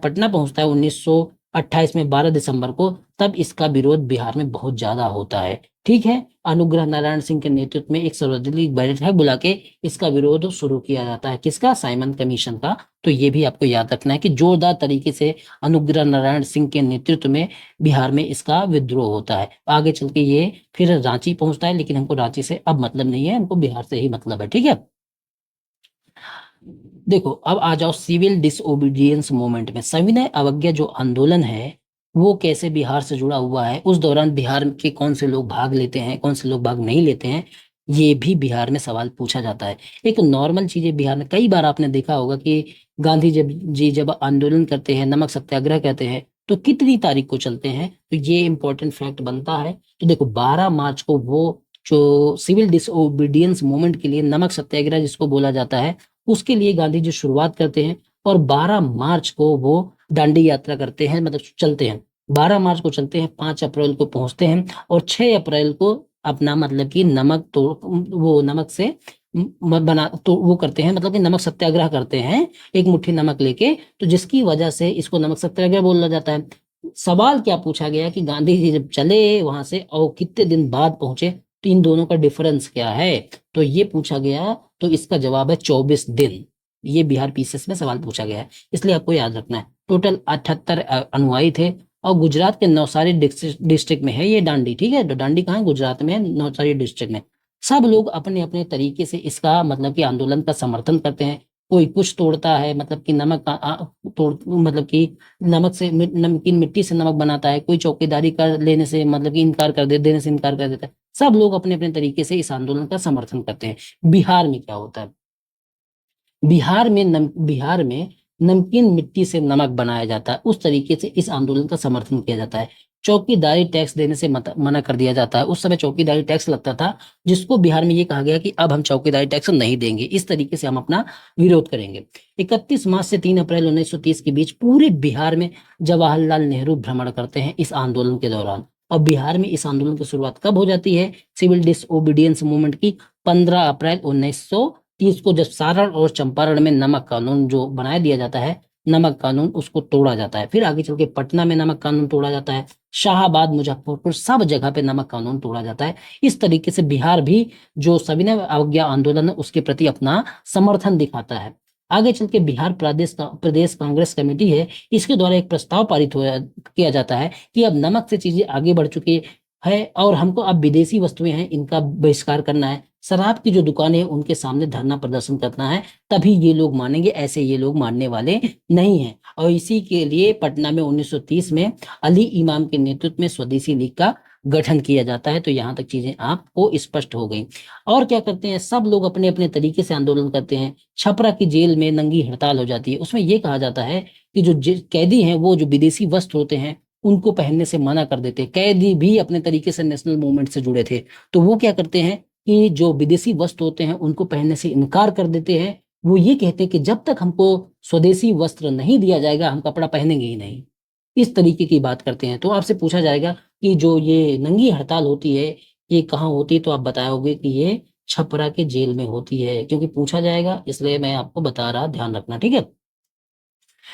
Speaker 1: 28 में 12 दिसंबर को, तब इसका विरोध बिहार में बहुत ज्यादा होता है। ठीक है, अनुग्रह नारायण सिंह के नेतृत्व में एक सर्वदलीय बैठक बुला के इसका विरोध शुरू किया जाता है। किसका? साइमन कमीशन का। तो ये भी आपको याद रखना है कि जोरदार तरीके से अनुग्रह नारायण सिंह के नेतृत्व में बिहार में इसका विद्रोह होता है। आगे चल के ये फिर रांची पहुंचता है, लेकिन हमको रांची से अब मतलब नहीं है, हमको बिहार से ही मतलब है। ठीक है, देखो अब आ जाओ सिविल डिसओबीडियंस मूवमेंट में। सविनय अवज्ञा जो आंदोलन है वो कैसे बिहार से जुड़ा हुआ है, उस दौरान बिहार के कौन से लोग भाग लेते हैं, कौन से लोग भाग नहीं लेते हैं, ये भी बिहार में सवाल पूछा जाता है। एक नॉर्मल चीज है, बिहार में कई बार आपने देखा होगा कि गांधी जब आंदोलन करते हैं, नमक सत्याग्रह कहते हैं, तो कितनी तारीख को चलते हैं, तो ये इंपॉर्टेंट फैक्ट बनता है। तो देखो 12 मार्च को वो जो सिविल डिसओबीडियंस मूवमेंट के लिए, नमक सत्याग्रह जिसको बोला जाता है, उसके लिए गांधी जी शुरुआत करते हैं और 12 मार्च को वो दांडी यात्रा करते हैं, मतलब चलते हैं। 12 मार्च को चलते हैं, 5 अप्रैल को पहुंचते हैं और 6 अप्रैल को अपना मतलब कि नमक तो वो नमक से बना तो वो करते हैं, मतलब कि नमक सत्याग्रह करते हैं एक मुट्ठी नमक लेके। तो जिसकी वजह से इसको नमक सत्याग्रह बोला जाता है। सवाल क्या पूछा गया कि गांधी जी जब चले वहां से और कितने दिन बाद पहुंचे, तो इन दोनों का डिफरेंस क्या है, तो ये पूछा गया। तो इसका जवाब है 24 दिन। ये बिहार पीसीएस में सवाल पूछा गया है, इसलिए आपको याद रखना है। टोटल 78 अनुयायी थे और गुजरात के नवसारी डिस्ट्रिक्ट में है ये दांडी। ठीक है, तो दांडी कहाँ है? गुजरात में है, नवसारी डिस्ट्रिक्ट में। सब लोग अपने अपने तरीके से इसका मतलब कि आंदोलन का समर्थन करते हैं। कोई कुछ तोड़ता है, मतलब कि नमक तोड़ मतलब कि नमक से नमकीन मिट्टी से नमक बनाता है। कोई चौकीदारी कर लेने से मतलब कि देने से इनकार कर देता है। सब लोग अपने अपने तरीके से इस आंदोलन का समर्थन करते हैं। बिहार में क्या होता है? बिहार में नमकीन मिट्टी से नमक बनाया जाता है, उस तरीके से इस आंदोलन का समर्थन किया जाता है। चौकीदारी टैक्स देने से मना कर दिया जाता है। उस समय चौकीदारी टैक्स लगता था, जिसको बिहार में ये कहा गया कि अब हम चौकीदारी टैक्स नहीं देंगे, इस तरीके से हम अपना विरोध करेंगे। 31 मार्च से 3 अप्रैल 1930 के बीच पूरे बिहार में जवाहरलाल नेहरू भ्रमण करते हैं इस आंदोलन के दौरान। और बिहार में इस आंदोलन की शुरुआत कब हो जाती है? सिविल डिसओबीडियंस मूवमेंट की 15 अप्रैल 1930 को, जब सारण और चंपारण में नमक कानून जो बनाया दिया जाता है, नमक कानून, उसको तोड़ा जाता है। फिर आगे चल के पटना में नमक कानून तोड़ा जाता है, शाहाबाद, मुजफ्फरपुर, सब जगह पे नमक कानून तोड़ा जाता है। इस तरीके से बिहार भी जो सविनय अवज्ञा आंदोलन है उसके प्रति अपना समर्थन दिखाता है। आगे चल के बिहार प्रदेश कांग्रेस कमेटी है, इसके द्वारा एक प्रस्ताव पारित किया जाता है कि अब नमक से चीजें आगे बढ़ चुकी है और हमको अब विदेशी वस्तुएं हैं इनका बहिष्कार करना है। शराब की जो दुकानें हैं उनके सामने धरना प्रदर्शन करना है, तभी ये लोग मानेंगे, ऐसे ये लोग मानने वाले नहीं हैं। और इसी के लिए पटना में 1930 में अली इमाम के नेतृत्व में स्वदेशी लीग का गठन किया जाता है। तो यहाँ तक चीजें आपको स्पष्ट हो गई। और क्या करते हैं, सब लोग अपने अपने तरीके से आंदोलन करते हैं। छपरा की जेल में नंगी हड़ताल हो जाती है। उसमें यह कहा जाता है कि जो कैदी हैं वो जो विदेशी वस्त्र होते हैं उनको पहनने से मना कर देते। कैदी भी अपने तरीके से नेशनल मूवमेंट से जुड़े थे, तो वो क्या करते हैं कि जो विदेशी वस्त्र होते हैं उनको पहनने से इनकार कर देते हैं। वो ये कहते हैं कि जब तक हमको स्वदेशी वस्त्र नहीं दिया जाएगा हम कपड़ा पहनेंगे ही नहीं। इस तरीके की बात करते हैं। तो आपसे पूछा जाएगा कि जो ये नंगी हड़ताल होती है ये कहाँ होती है, तो आप बताओगे कि ये छपरा के जेल में होती है, क्योंकि पूछा जाएगा इसलिए मैं आपको बता रहा, ध्यान रखना। ठीक है,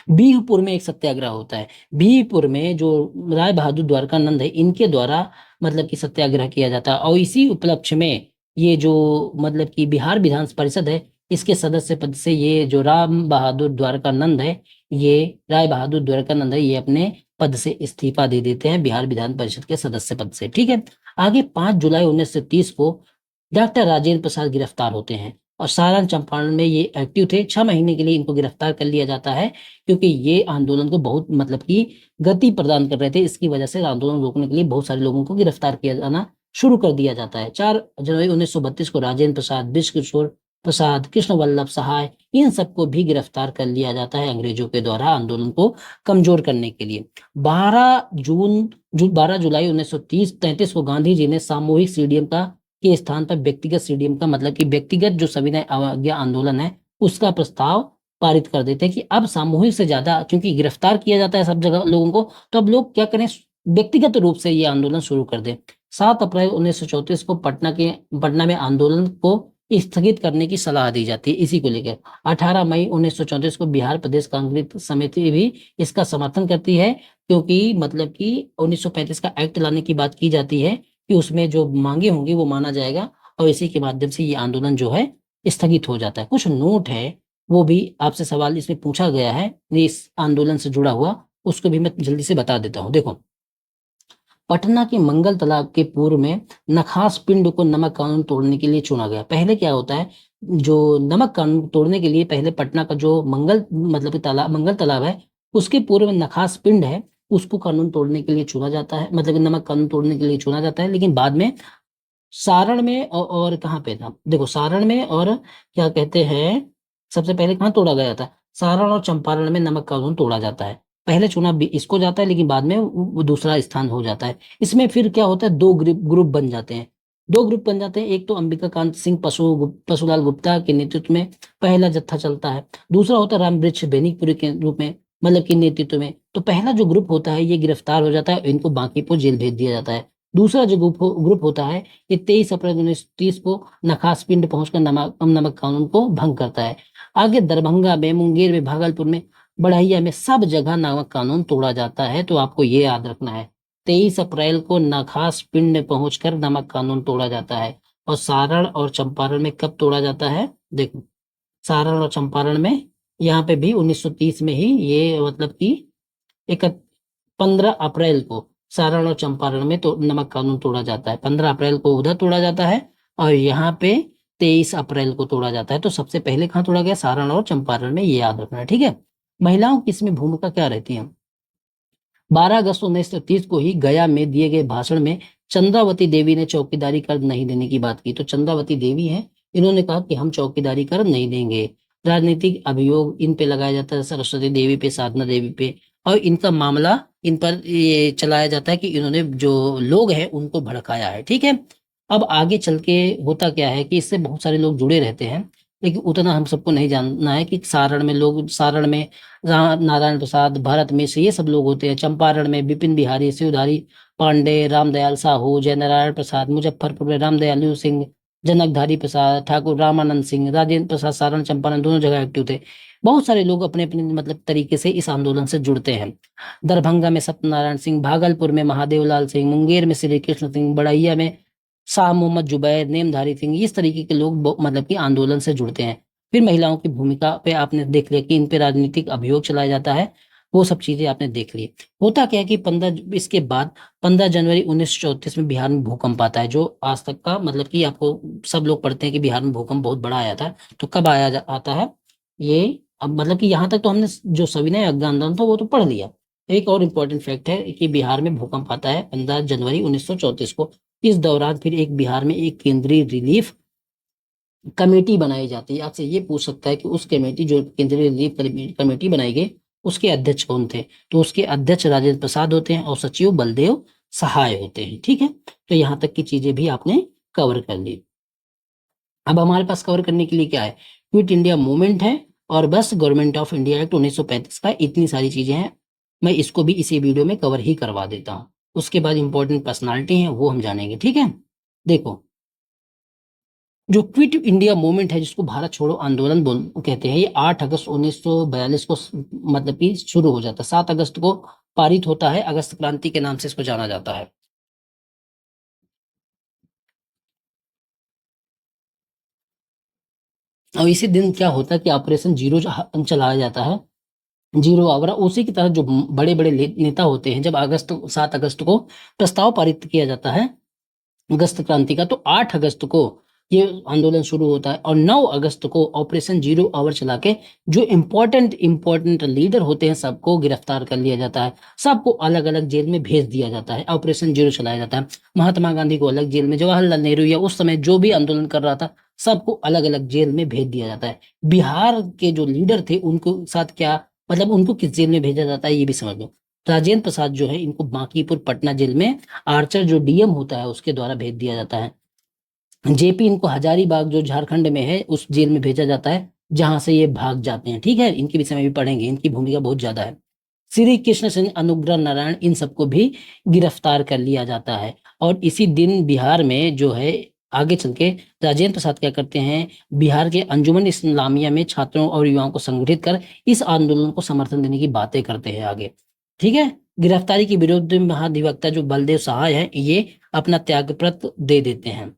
Speaker 1: बीहपुर में एक सत्याग्रह होता है। बीहपुर में जो राय बहादुर द्वारकानंद है इनके द्वारा मतलब कि सत्याग्रह किया जाता है। और इसी उपलक्ष्य में ये जो मतलब कि बिहार विधान परिषद है इसके सदस्य पद से ये जो राम बहादुर द्वारकानंद है, ये राय बहादुर द्वारकानंद है, ये अपने पद से इस्तीफा दे देते हैं बिहार विधान परिषद के सदस्य पद से। ठीक है, आगे 5 जुलाई 1930 को डॉक्टर राजेंद्र प्रसाद गिरफ्तार होते हैं और सारण चंपारण में ये एक्टिव थे। 6 महीने के लिए इनको गिरफ्तार कर लिया जाता है, क्योंकि ये आंदोलन को बहुत मतलब कि गति प्रदान कर रहे थे। इसकी वजह से आंदोलन रोकने के लिए बहुत सारे लोगों को गिरफ्तार किया जाना शुरू कर दिया जाता है। 4 जनवरी 1932 को राजेंद्र प्रसाद, बिस्किशोर प्रसाद, कृष्ण वल्लभ सहाय, इन सबको भी गिरफ्तार कर लिया जाता है अंग्रेजों के द्वारा आंदोलन को कमजोर करने के लिए। 12 जुलाई 1933 को गांधी जी ने सामूहिक सीडीएम का के स्थान पर व्यक्तिगत सीडीएम का मतलब कि व्यक्तिगत जो सविनय अवज्ञा आंदोलन है उसका प्रस्ताव पारित कर देते हैं कि अब सामूहिक से ज्यादा, क्योंकि गिरफ्तार किया जाता है सब जगह लोगों को, तो अब लोग क्या करें, व्यक्तिगत रूप से ये आंदोलन शुरू कर दें। 7 अप्रैल 1934 को पटना में आंदोलन को स्थगित करने की सलाह दी जाती है इसी को लेकर। 18 मई 1934 को बिहार प्रदेश कांग्रेस समिति भी इसका समर्थन करती है, क्योंकि मतलब कि 1935 का एक्ट लाने की बात की जाती है कि उसमें जो मांगे होंगी वो माना जाएगा, और इसी के माध्यम से ये आंदोलन जो है स्थगित हो जाता है। कुछ नोट है, वो भी आपसे सवाल इसमें पूछा गया है इस आंदोलन से जुड़ा हुआ, उसको भी मैं जल्दी से बता देता हूँ। देखो, पटना के मंगल तालाब के पूर्व में नखास पिंड को नमक कानून तोड़ने के लिए चुना गया। पहले क्या होता है, जो नमक कानून तोड़ने के लिए पहले पटना का जो मंगल मतलब कि तालाब मंगल तालाब है, उसके पूर्व में नखास पिंड है, उसको कानून तोड़ने के लिए चुना जाता है, मतलब कि नमक कानून तोड़ने के लिए चुना जाता है। लेकिन बाद में सारण में और कहाँ पे था, देखो सारण में और क्या कहते हैं, सबसे पहले कहाँ तोड़ा गया था, सारण और चंपारण में नमक कानून तोड़ा जाता है। पहले चुनाव भी इसको जाता है, लेकिन बाद में वो दूसरा स्थान हो जाता है। इसमें फिर क्या होता है, दो ग्रुप बन जाते हैं। दो ग्रुप बन जाते हैं, एक तो अंबिका कांत सिंह पशुलाल गुप्ता के नेतृत्व में पहला जत्था चलता है, दूसरा होता है रामवृक्ष बेनीपुरी के रूप में, मतलब के नेतृत्व में। तो पहला जो ग्रुप होता है ये गिरफ्तार हो जाता है, इनको बांकीपुर जेल भेज दिया जाता है। दूसरा जो ग्रुप होता है, ये 23 अप्रैल 1930 को नखास पिंड पहुंचकर नमक कानून को भंग करता है। आगे दरभंगा में, मुंगेर में, भागलपुर में, बढ़ैया में, सब जगह नमक कानून तोड़ा जाता है। तो आपको ये याद रखना है, 23 अप्रैल को नखास पिंड में पहुंचकर नमक कानून तोड़ा जाता है। और सारण और चंपारण में कब तोड़ा जाता है, देखो सारण और चंपारण में यहाँ पे भी 1930 में ही ये मतलब कि एक 15 अप्रैल को सारण और चंपारण में तो नमक कानून तोड़ा जाता है। 15 अप्रैल को उधर तोड़ा जाता है, और यहाँ पे 23 अप्रैल को तोड़ा जाता है। तो सबसे पहले कहाँ तोड़ा गया, सारण और चंपारण में, ये याद रखना है, ठीक है। महिलाओं की इसमें भूमिका क्या रहती है। 12 अगस्त 1930 को ही गया में दिए गए भाषण में चंद्रावती देवी ने चौकीदारी कर नहीं देने की बात की। तो चंद्रावती देवी है, इन्होंने कहा कि हम चौकीदारी कर नहीं देंगे। राजनीतिक अभियोग इन पे लगाया जाता है, सरस्वती देवी पे, साधना देवी पे, और इनका मामला इन पर ये चलाया जाता है कि इन्होंने जो लोग हैं उनको भड़काया है, ठीक है। अब आगे चल के होता क्या है कि इससे बहुत सारे लोग जुड़े रहते हैं, लेकिन उतना हम सबको नहीं जानना है कि सारण में नारायण प्रसाद, भरत मिश्र, ये सब लोग होते हैं। चंपारण में विपिन बिहारी, शिवधारी पांडे, रामदयाल साहू, जयनारायण प्रसाद, मुजफ्फरपुर में रामदयालु सिंह, जनकधारी प्रसाद, ठाकुर रामानंद सिंह, राजेंद्र प्रसाद, सारण चंपारण दोनों जगह एक्टिव थे। बहुत सारे लोग अपने अपने मतलब तरीके से इस आंदोलन से जुड़ते हैं। दरभंगा में सत्यनारायण सिंह, भागलपुर में महादेव लाल सिंह, मुंगेर में श्री कृष्ण सिंह, बढ़ैया में शाह मोहम्मद जुबैर, नेमधारी सिंह, इस तरीके के लोग मतलब कि आंदोलन से जुड़ते हैं। फिर महिलाओं की भूमिका पे आपने देख लिया कि इन पे राजनीतिक अभियोग चलाया जाता है, वो सब चीजें आपने देख ली। होता क्या है कि 15 इसके बाद 15 जनवरी 1934 में बिहार में भूकंप आता है, जो आज तक का मतलब कि आपको सब लोग पढ़ते हैं कि बिहार में भूकंप बहुत बड़ा आया था। तो कब आता है ये, अब मतलब कि यहाँ तक तो हमने जो सविनय अवज्ञा आंदोलन था वो तो पढ़ लिया। एक और इम्पोर्टेंट फैक्ट है कि बिहार में भूकंप आता है 15 जनवरी 1934 को। इस दौरान फिर एक बिहार में एक केंद्रीय रिलीफ कमेटी बनाई जाती है। आपसे ये पूछ सकता है कि उस कमेटी, जो केंद्रीय रिलीफ कमेटी बनाई गई, उसके अध्यक्ष कौन थे। तो उसके अध्यक्ष राजेंद्र प्रसाद होते हैं, और सचिव बलदेव सहाय होते हैं, ठीक है। तो यहाँ तक की चीजें भी आपने कवर कर ली। अब हमारे पास कवर करने के लिए क्या है, क्विट इंडिया मूवमेंट है, और बस गवर्नमेंट ऑफ इंडिया एक्ट 1935 का, इतनी सारी चीजें हैं। मैं इसको भी इसी वीडियो में कवर ही करवा देता हूँ। उसके बाद इंपॉर्टेंट पर्सनालिटी है वो हम जानेंगे, ठीक है। देखो, जो क्विट इंडिया मूवमेंट है, जिसको भारत छोड़ो आंदोलन बोल कहते हैं, ये 8 अगस्त 1942 को मतलब कि शुरू हो जाता है। 7 अगस्त को पारित होता है, अगस्त क्रांति के नाम से इसको जाना जाता है। और इसी दिन क्या होता है कि ऑपरेशन जीरो चलाया जाता है, जीरो आवर। उसी की तरह जो बड़े बड़े नेता होते हैं, जब 7 अगस्त को प्रस्ताव पारित किया जाता है अगस्त क्रांति का, तो 8 अगस्त को ये आंदोलन शुरू होता है, और 9 अगस्त को ऑपरेशन जीरो आवर चला के जो इंपॉर्टेंट लीडर होते हैं सबको गिरफ्तार कर लिया जाता है। सबको अलग अलग जेल में भेज दिया जाता है, ऑपरेशन जीरो चलाया जाता है। महात्मा गांधी को अलग जेल में, जवाहरलाल नेहरू या उस समय जो भी आंदोलन कर रहा था, सबको अलग अलग जेल में भेज दिया जाता है। बिहार के जो लीडर थे उनको साथ क्या, मतलब उनको किस जेल में भेजा जाता है ये भी समझ लो। राजेंद्र प्रसाद जो है, इनको बांकीपुर पटना जेल में आर्चर जो डीएम होता है उसके द्वारा भेज दिया जाता है। जेपी इनको हजारीबाग जो झारखंड में है उस जेल में भेजा जाता है, जहां से ये भाग जाते हैं, ठीक है। इनके विषय में भी पढ़ेंगे, इनकी भूमिका बहुत ज्यादा है। श्री कृष्ण सिंह, अनुग्रह नारायण, इन सबको भी गिरफ्तार कर लिया जाता है। और इसी दिन बिहार में जो है आगे चल के राजेंद्र प्रसाद क्या करते हैं, बिहार के अंजुमन इस्लामिया में छात्रों और युवाओं को संगठित कर इस आंदोलन को समर्थन देने की बातें करते हैं आगे। ठीक है। गिरफ्तारी के विरुद्ध महाधिवक्ता जो बलदेव सहाय है, ये अपना त्यागपत्र दे देते हैं।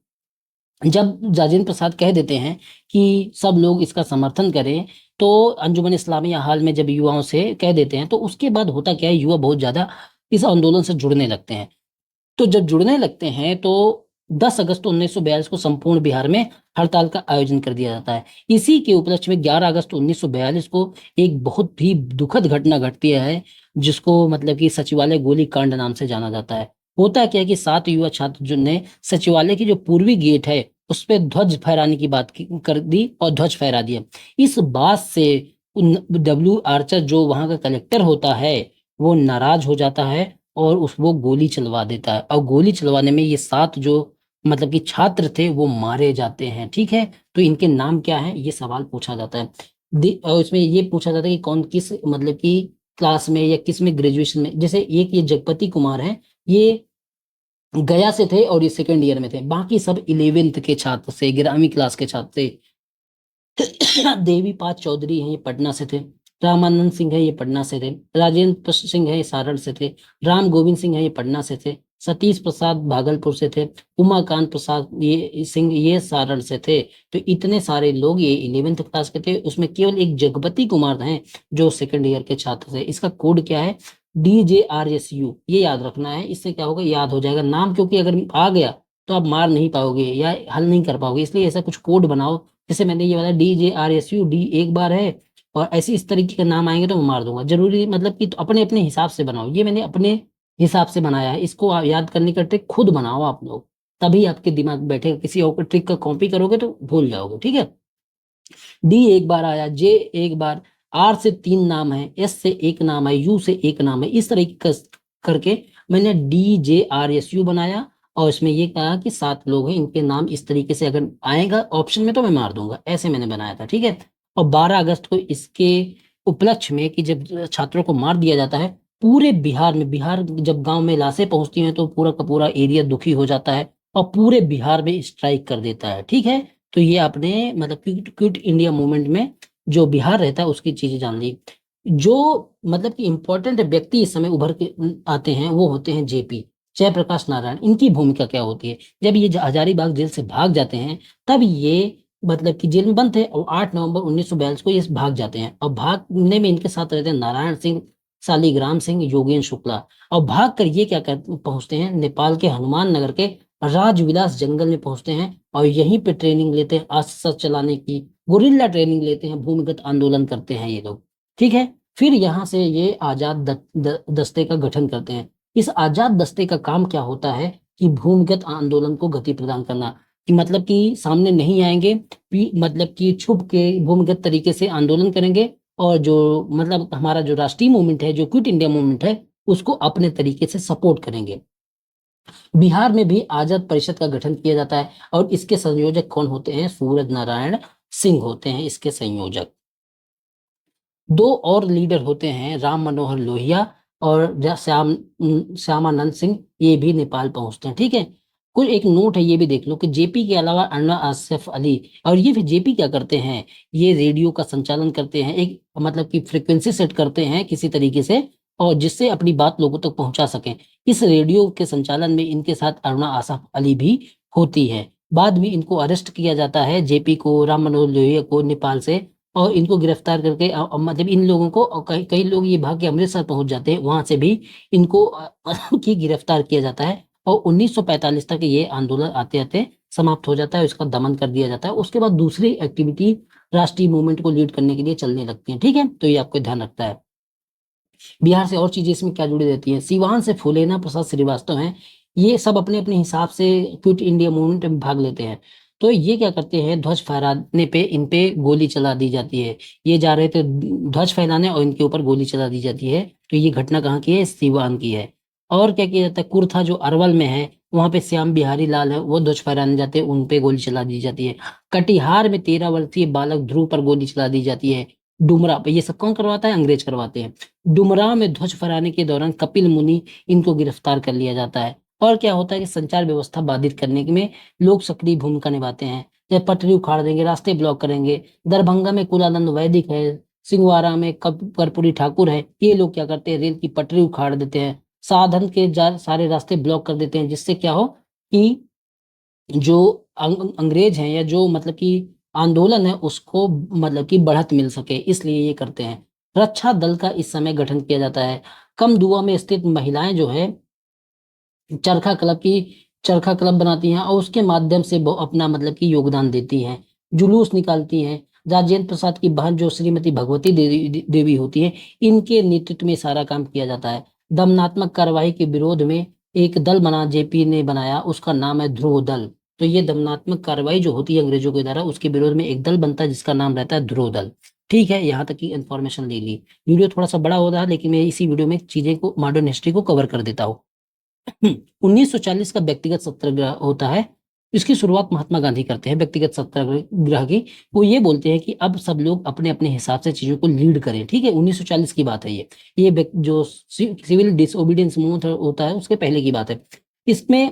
Speaker 1: जब राजेंद्र प्रसाद कह देते हैं कि सब लोग इसका समर्थन करें, तो अंजुमन इस्लामिया हाल में जब युवाओं से कह देते हैं, तो उसके बाद होता क्या है, युवा बहुत ज्यादा इस आंदोलन से जुड़ने लगते हैं। तो जब जुड़ने लगते हैं तो 10 अगस्त 1942 को संपूर्ण बिहार में हड़ताल का आयोजन कर दिया जाता है। इसी के उपलक्ष्य में 11 अगस्त 1942 को एक बहुत ही दुखद घटना घटती है, जिसको मतलब कि सचिवालय गोलीकांड नाम से जाना जाता है। होता क्या है कि 7 युवा छात्र जो ने सचिवालय की जो पूर्वी गेट है उस पे ध्वज फहराने की बात कर दी और ध्वज फहरा दिया। इस बात से डब्ल्यू आर्चर जो वहां का कलेक्टर होता है वो नाराज हो जाता है और वो गोली चलवा देता है, और गोली चलवाने में ये 7 जो मतलब कि छात्र थे वो मारे जाते हैं। ठीक है। तो इनके नाम क्या है, ये सवाल पूछा जाता है। और इसमें ये पूछा जाता है कि कौन किस मतलब कि क्लास में या किस में ग्रेजुएशन में। जैसे एक ये जगपति कुमार है, ये गया से थे और ये सेकंड ईयर में थे। बाकी सब 11th के छात्र से, 11वीं क्लास के छात्र थे। देवी पाद चौधरी हैं, ये पटना से थे। रामानंद सिंह है, ये पटना से थे। राजेंद्र सिंह है, ये सारण से थे। राम गोविंद सिंह है, ये पटना से थे। सतीश प्रसाद भागलपुर से थे। उमाकांत प्रसाद ये सिंह ये सारण से थे। तो इतने सारे लोग ये 11th क्लास के थे। उसमें केवल एक जगपति कुमार हैं जो सेकंड ईयर के छात्र थे। इसका कोड क्या है, DJRSU, ये याद रखना है। इससे क्या होगा, याद हो जाएगा नाम, क्योंकि अगर आ गया तो आप मार नहीं पाओगे या हल नहीं कर पाओगे। इसलिए ऐसा कुछ कोड बनाओ, जैसे मैंने ये वाला DJRSU, डी एक बार है, और ऐसे इस तरीके के नाम आएंगे तो मैं मार दूंगा। जरूरी मतलब कि तो अपने अपने हिसाब से बनाओ। ये मैंने अपने हिसाब से बनाया है। इसको याद करने का ट्रिक खुद बनाओ आप लोग, तभी आपके दिमाग में बैठेगा। किसी और ट्रिक का कॉपी करोगे तो भूल जाओगे। ठीक है। डी एक बार आया, जे एक बार, आर से 3 नाम है, एस से 1 नाम है, यू से 1 नाम है। इस तरीके करके मैंने DJRSU बनाया, और इसमें ये कहा कि 7 लोग हैं, इनके नाम इस तरीके से अगर आएगा ऑप्शन में तो मैं मार दूंगा। ऐसे मैंने बनाया था। ठीक है। और 12 अगस्त को इसके उपलक्ष्य में कि जब छात्रों को मार दिया जाता है, पूरे बिहार में, बिहार जब गांव में लाशें पहुंचती हैं तो पूरा का पूरा एरिया दुखी हो जाता है और पूरे बिहार में स्ट्राइक कर देता है। ठीक है। तो ये आपने मतलब क्विट इंडिया मूवमेंट में जो बिहार रहता है उसकी चीजें जान ली। जो मतलब कि इंपॉर्टेंट व्यक्ति इस समय उभर के आते हैं वो होते हैं JP, जयप्रकाश नारायण। इनकी भूमिका क्या होती है, जब ये हजारीबाग जेल से भाग जाते हैं तब ये मतलब कि जेल में बंद थे, और 8 नवंबर 1942 को ये भाग जाते हैं। और भागने में इनके साथ रहते हैं नारायण सिंह, शालिग्राम सिंह, योगेंद्र शुक्ला। और भाग कर ये क्या कर पहुंचते हैं, नेपाल के हनुमान नगर के राजविलास जंगल में पहुंचते हैं, और यहीं पे ट्रेनिंग लेते हैं अस्त्र चलाने की, गुरिल्ला ट्रेनिंग लेते हैं, भूमिगत आंदोलन करते हैं ये लोग। ठीक है। फिर यहाँ से ये आजाद दस्ते का गठन करते हैं। इस आजाद दस्ते का काम क्या होता है कि भूमिगत आंदोलन को गति प्रदान करना, कि मतलब कि सामने नहीं आएंगे, मतलब कि छुप के भूमिगत तरीके से आंदोलन करेंगे, और जो मतलब हमारा जो राष्ट्रीय मूवमेंट है, जो क्विट इंडिया मूवमेंट है, उसको अपने तरीके से सपोर्ट करेंगे। बिहार में भी आजाद परिषद का गठन किया जाता है, और इसके संयोजक कौन होते हैं, सूरज नारायण सिंह होते हैं इसके संयोजक। 2 और लीडर होते हैं, राम मनोहर लोहिया और श्यामानंद सिंह, ये भी नेपाल पहुंचते हैं। ठीक है। कुछ एक नोट है, ये भी देख लो कि JP के अलावा अन्ना आसिफ अली, और ये फिर JP क्या करते हैं, ये रेडियो का संचालन करते हैं, एक मतलब कि फ्रिक्वेंसी सेट करते हैं किसी तरीके से, और जिससे अपनी बात लोगों तक पहुंचा सकें। इस रेडियो के संचालन में इनके साथ अरुणा आसिफ अली भी होती है। बाद में इनको अरेस्ट किया जाता है, JP को, राम मनोहर लोहिया को, नेपाल से, और इनको गिरफ्तार करके मतलब इन लोगों को, और कई कई लोग ये भाग के अमृतसर पहुंच जाते हैं, वहां से भी इनको की गिरफ्तार किया जाता है। और 1945 तक ये आंदोलन आते आते समाप्त हो जाता है, इसका दमन कर दिया जाता है। उसके बाद दूसरी एक्टिविटी राष्ट्रीय मूवमेंट को लीड करने के लिए चलने लगती है। ठीक है। तो ये आपको ध्यान रखता है। बिहार से और चीजें इसमें क्या जुड़ी रहती है, सिवान से फूलेना प्रसाद श्रीवास्तव हैं, ये सब अपने अपने हिसाब से क्विट इंडिया मूवमेंट में भाग लेते हैं। तो ये क्या करते हैं, ध्वज फहराने पे इन पे गोली चला दी जाती है। ये जा रहे थे ध्वज फहराने और इनके ऊपर गोली चला दी जाती है। तो ये घटना कहाँ की है, सिवान की है। और क्या किया जाता है, कुर्था जो अरवल में है, वहां पे श्याम बिहारी लाल है, वो ध्वज फहराने जाते हैं, उन पे गोली चला दी जाती है। कटिहार में 13 वर्षीय बालक ध्रुव पर गोली चला दी जाती है। डुमरा पे ये सब कौन करवाता है, अंग्रेज करवाते हैं। डुमरांव में ध्वज फहराने के दौरान कपिल मुनि, इनको गिरफ्तार कर लिया जाता है। और क्या होता है कि संचार व्यवस्था बाधित करने में लोग सक्रिय भूमिका निभाते हैं। जैसे पटरी उखाड़ देंगे, रास्ते ब्लॉक करेंगे। दरभंगा में कुलानंद वैदिक है, सिंहवाड़ा में कर्पूरी ठाकुर है, ये लोग क्या करते हैं, रेल की पटरी उखाड़ देते हैं, साधन के सारे रास्ते ब्लॉक कर देते हैं, जिससे क्या हो कि जो अंग्रेज हैं या जो मतलब कि आंदोलन है उसको मतलब कि बढ़त मिल सके, इसलिए ये करते हैं। रक्षा दल का इस समय गठन किया जाता है। कम दुआ में स्थित महिलाएं जो है चरखा क्लब की चरखा क्लब बनाती हैं और उसके माध्यम से वो अपना मतलब कि योगदान देती हैं, जुलूस निकालती हैं। राजेंद्र प्रसाद की बहन जो श्रीमती भगवती देवी होती है, इनके नेतृत्व में सारा काम किया जाता है। दमनात्मक कार्रवाई के विरोध में एक दल बना, जेपी ने बनाया, उसका नाम है ध्रुव दल। तो ये दमनात्मक कार्रवाई जो होती है अंग्रेजों के द्वारा, उसके विरोध में एक दल बनता है जिसका नाम रहता है ध्रुव दल। ठीक है, यहाँ तक की इन्फॉर्मेशन ले ली। वीडियो थोड़ा सा बड़ा हो रहा है, लेकिन मैं इसी वीडियो में चीजें को, मॉडर्न हिस्ट्री को कवर कर देता हूँ। 1940 का व्यक्तिगत सत्याग्रह होता है। इसकी शुरुआत महात्मा गांधी करते हैं व्यक्तिगत सत्याग्रह की। वो ये बोलते हैं कि अब सब लोग अपने अपने हिसाब से चीजों को लीड करें। ठीक है, 1940 की बात है ये जो सिविल डिसओबीडियंस मूवमेंट होता है उसके पहले की बात है। इसमें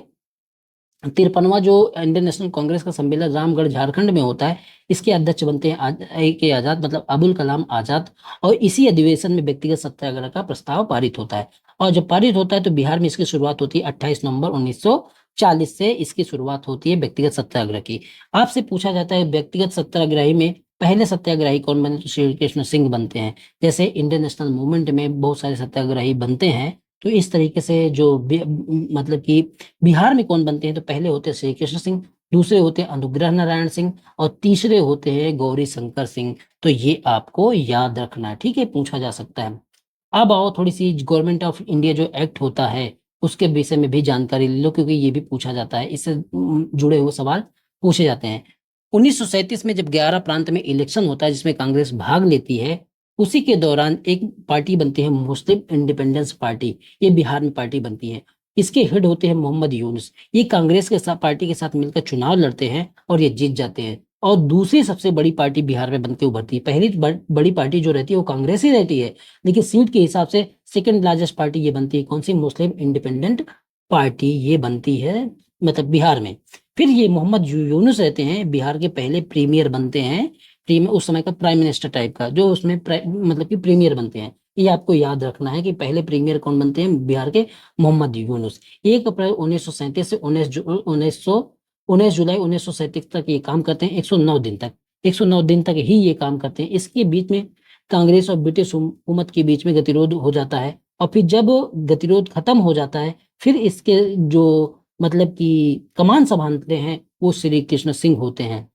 Speaker 1: 53वां जो इंडियन नेशनल कांग्रेस का सम्मेलन रामगढ़ झारखंड में होता है, इसके अध्यक्ष बनते हैं के आजाद, मतलब अबुल कलाम आजाद। और इसी अधिवेशन में व्यक्तिगत सत्याग्रह का प्रस्ताव पारित होता है। और जब पारित होता है तो बिहार में इसकी शुरुआत होती है 28 नवंबर 1940 से इसकी शुरुआत होती है व्यक्तिगत सत्याग्रह की। आपसे पूछा जाता है व्यक्तिगत सत्याग्रही में पहले सत्याग्रही कौन बने, तो श्री कृष्ण सिंह बनते हैं। जैसे इंडियन नेशनल मूवमेंट में बहुत सारे सत्याग्रही बनते हैं, तो इस तरीके से जो मतलब कि बिहार में कौन बनते हैं, तो पहले होते हैं श्री कृष्ण सिंह, दूसरे होते हैं अनुग्रह नारायण सिंह, और तीसरे होते हैं गौरी शंकर सिंह। तो ये आपको याद रखना है, ठीक है, पूछा जा सकता है। अब आओ थोड़ी सी गवर्नमेंट ऑफ इंडिया जो एक्ट होता है उसके विषय में भी जानकारी ले लो, क्योंकि ये भी पूछा जाता है, इससे जुड़े हुए सवाल पूछे जाते हैं। 1937 में जब 11 प्रांत में इलेक्शन होता है जिसमें कांग्रेस भाग लेती है, उसी के दौरान एक पार्टी बनती है मुस्लिम इंडिपेंडेंस पार्टी। ये बिहार में पार्टी बनती है। इसके हेड होते हैं मोहम्मद यूनुस। ये कांग्रेस के साथ पार्टी के साथ मिलकर चुनाव लड़ते हैं और ये जीत जाते हैं, और दूसरी सबसे बड़ी पार्टी बिहार में बनके उभरती है। पहली बड़ी पार्टी जो रहती है वो कांग्रेस ही रहती है, लेकिन सीट के हिसाब से सेकंड लार्जेस्ट पार्टी ये बनती है, कौन सी, मुस्लिम इंडिपेंडेंट पार्टी ये बनती है, मतलब बिहार में। फिर ये मोहम्मद यूनुस रहते हैं, बिहार के पहले प्रीमियर बनते हैं। प्रीमियर उस समय का प्राइम मिनिस्टर टाइप का, जो उसमें मतलब कि प्रीमियर बनते हैं। ये आपको याद रखना है कि पहले प्रीमियर कौन बनते हैं बिहार के, मोहम्मद यूनुस। 1 अप्रैल 1937 से 19 जुलाई 1937 तक ये काम करते हैं, 109 दिन तक। 109 दिन तक ही ये काम करते हैं। इसके बीच में कांग्रेस और ब्रिटिश हुकूमत के बीच में गतिरोध हो जाता है, और फिर जब गतिरोध खत्म हो जाता है, फिर इसके जो मतलब कि कमान संभालते हैं वो श्री कृष्ण सिंह होते हैं।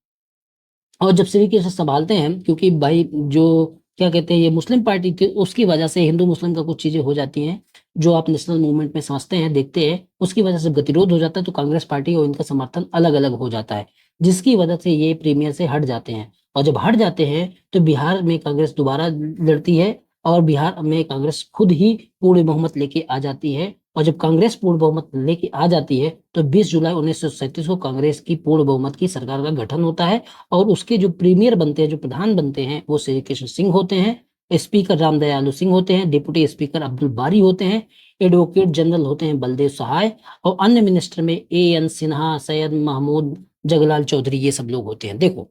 Speaker 1: और जब श्री कृष्ण संभालते हैं, क्योंकि भाई जो क्या कहते हैं ये मुस्लिम पार्टी थी, उसकी वजह से हिंदू मुस्लिम का कुछ चीजें हो जाती हैं जो आप नेशनल मूवमेंट में समझते हैं, देखते हैं, उसकी वजह से गतिरोध हो जाता है, तो कांग्रेस पार्टी और इनका समर्थन अलग अलग हो जाता है, जिसकी वजह से ये प्रीमियर से हट जाते हैं। और जब हट जाते हैं तो बिहार में कांग्रेस दोबारा लड़ती है, और बिहार में कांग्रेस खुद ही पूर्ण बहुमत लेके आ जाती है। और जब कांग्रेस पूर्ण बहुमत लेके आ जाती है तो 20 जुलाई 1937 को कांग्रेस की पूर्ण बहुमत की सरकार का गठन होता है, और उसके जो प्रीमियर बनते हैं, जो प्रधान बनते हैं, वो श्री कृष्ण सिंह होते हैं। स्पीकर रामदयालु सिंह होते हैं, डिप्टी स्पीकर अब्दुल बारी होते हैं, एडवोकेट जनरल होते हैं बलदेव सहाय, और अन्य मिनिस्टर में एएन सिन्हा, सैयद महमूद जगलाल चौधरी, ये सब लोग होते हैं। देखो,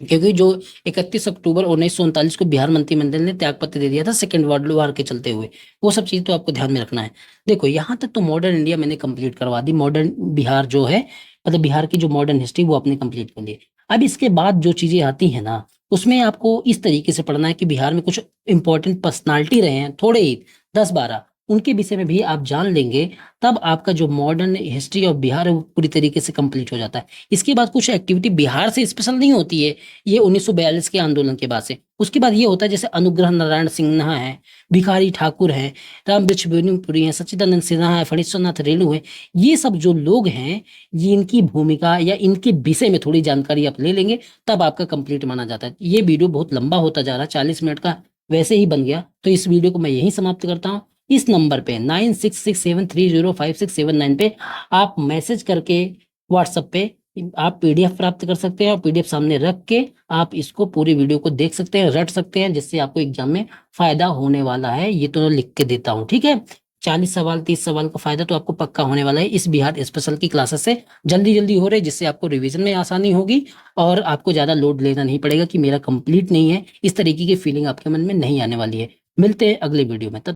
Speaker 1: क्योंकि जो 31 अक्टूबर 1939 को बिहार मंत्रिमंडल ने त्यागपत्र दे दिया था सेकेंड वर्ल्ड वॉर के चलते हुए, वो सब चीज तो आपको ध्यान में रखना है। देखो, यहाँ तक तो मॉडर्न इंडिया मैंने कंप्लीट करवा दी, मॉडर्न बिहार जो है, मतलब बिहार की जो मॉडर्न हिस्ट्री वो आपने कंप्लीट कर ली। अब इसके बाद जो चीजें आती है ना, उसमें आपको इस तरीके से पढ़ना है कि बिहार में कुछ इंपॉर्टेंट पर्सनालिटी रहे हैं, थोड़े ही 10-12, उनके विषय में भी आप जान लेंगे, तब आपका जो मॉडर्न हिस्ट्री ऑफ बिहार है वो पूरी तरीके से कंप्लीट हो जाता है। इसके बाद कुछ एक्टिविटी बिहार से स्पेशल नहीं होती है, ये 1942 के आंदोलन के बाद से। उसके बाद ये होता है जैसे अनुग्रह नारायण सिन्हा है, भिखारी ठाकुर है, राम वृक्ष बेनीपुरी है, सच्चिदानंद सिन्हा है, फणीश्वरनाथ रेणु है, ये सब जो लोग हैं, ये इनकी भूमिका या इनके विषय में थोड़ी जानकारी आप ले लेंगे, तब आपका कंप्लीट माना जाता है। ये वीडियो बहुत लंबा होता जा रहा है, 40 मिनट का वैसे ही बन गया, तो इस वीडियो को मैं यहीं समाप्त करता हूँ। इस नंबर पे 9667305679 पे आप मैसेज करके व्हाट्सएप पे आप पीडीएफ प्राप्त कर सकते हैं, और पीडीएफ सामने रख के आप इसको पूरी वीडियो को देख सकते हैं, रट सकते हैं, जिससे आपको एग्जाम में फायदा होने वाला है। ये तो लिख के देता हूँ, ठीक है। 40 सवाल 30 सवाल का फ़ायदा तो आपको पक्का होने वाला है इस बिहार स्पेशल की क्लासेस से। जल्दी-जल्दी हो रहे जिससे आपको रिवीज़न में आसानी होगी और आपको ज़्यादा लोड लेना नहीं पड़ेगा कि मेरा कंप्लीट नहीं है, इस तरीके की फीलिंग आपके मन में नहीं आने वाली है। मिलते हैं अगले वीडियो में, तब